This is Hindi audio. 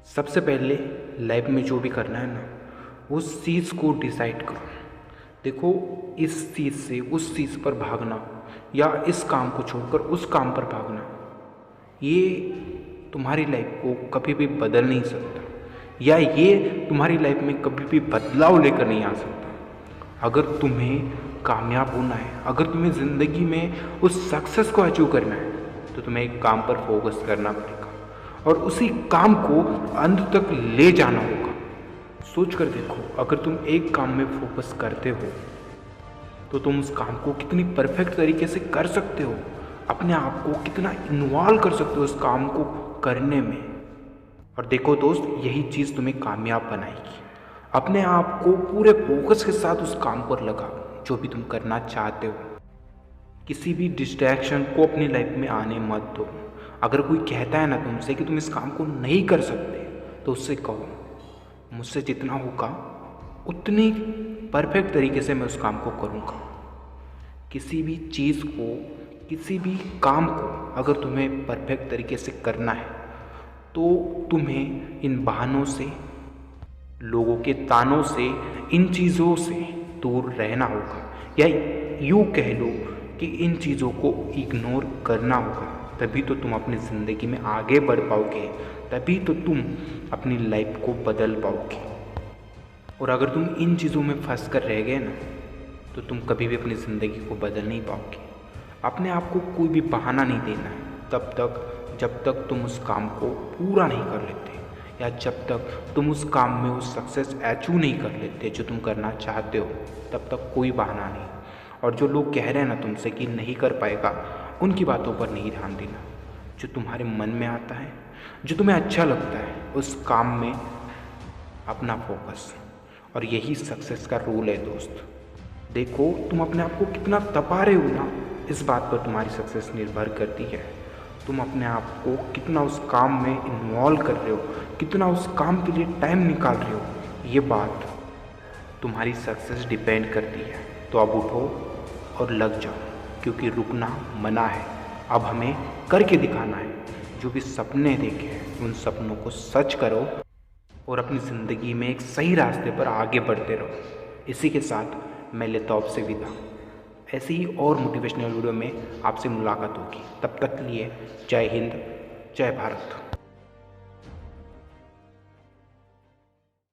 सबसे पहले लाइफ में जो भी करना है ना, उस चीज़ को डिसाइड करो। देखो, इस चीज़ से उस चीज़ पर भागना या इस काम को छोड़कर उस काम पर भागना, ये तुम्हारी लाइफ को कभी भी बदल नहीं सकता, या ये तुम्हारी लाइफ में कभी भी बदलाव लेकर नहीं आ सकता। अगर तुम्हें कामयाब होना है, अगर तुम्हें ज़िंदगी में उस सक्सेस को अचीव करना है, तो तुम्हें एक काम पर फोकस करना पड़ेगा और उसी काम को अंत तक ले जाना होगा। सोच कर देखो, अगर तुम एक काम में फोकस करते हो तो तुम उस काम को कितनी परफेक्ट तरीके से कर सकते हो, अपने आप को कितना इन्वॉल्व कर सकते हो उस काम को करने में। और देखो दोस्त, यही चीज़ तुम्हें कामयाब बनाएगी। अपने आप को पूरे फोकस के साथ उस काम पर लगाओ जो भी तुम करना चाहते हो। किसी भी डिस्ट्रैक्शन को अपनी लाइफ में आने मत दो। अगर कोई कहता है ना तुमसे कि तुम इस काम को नहीं कर सकते, तो उससे कहो मुझसे जितना होगा उतनी परफेक्ट तरीके से मैं उस काम को करूँगा। किसी भी चीज़ को, किसी भी काम को अगर तुम्हें परफेक्ट तरीके से करना है, तो तुम्हें इन बहानों से, लोगों के तानों से, इन चीज़ों से दूर रहना होगा, या यूँ कह लो कि इन चीज़ों को इग्नोर करना होगा। तभी तो तुम अपनी ज़िंदगी में आगे बढ़ पाओगे, तभी तो तुम अपनी लाइफ को बदल पाओगे। और अगर तुम इन चीज़ों में फंस कर रह गए ना, तो तुम कभी भी अपनी ज़िंदगी को बदल नहीं पाओगे। अपने आप को कोई भी बहाना नहीं देना है तब तक जब तक तुम उस काम को पूरा नहीं कर लेते, या जब तक तुम उस काम में उस सक्सेस अचीव नहीं कर लेते जो तुम करना चाहते हो, तब तक कोई बहाना नहीं। और जो लोग कह रहे हैं ना तुमसे कि नहीं कर पाएगा, उनकी बातों पर नहीं ध्यान देना। जो तुम्हारे मन में आता है, जो तुम्हें अच्छा लगता है, उस काम में अपना फोकस। और यही सक्सेस का रूल है दोस्त। देखो, तुम अपने आप को कितना तपा रहे हो ना, इस बात पर तुम्हारी सक्सेस निर्भर करती है। तुम अपने आप को कितना उस काम में इन्वॉल्व कर रहे हो, कितना उस काम के लिए टाइम निकाल रहे हो, ये बात तुम्हारी सक्सेस डिपेंड करती है। तो अब उठो और लग जाओ, क्योंकि रुकना मना है। अब हमें करके दिखाना है। जो भी सपने देखे हैं, उन सपनों को सच करो और अपनी ज़िंदगी में एक सही रास्ते पर आगे बढ़ते रहो। इसी के साथ मैं लेता हूं आपसे विदा। ऐसे ही और मोटिवेशनल वीडियो में आपसे मुलाकात होगी। तब तक के लिए जय हिंद, जय भारत।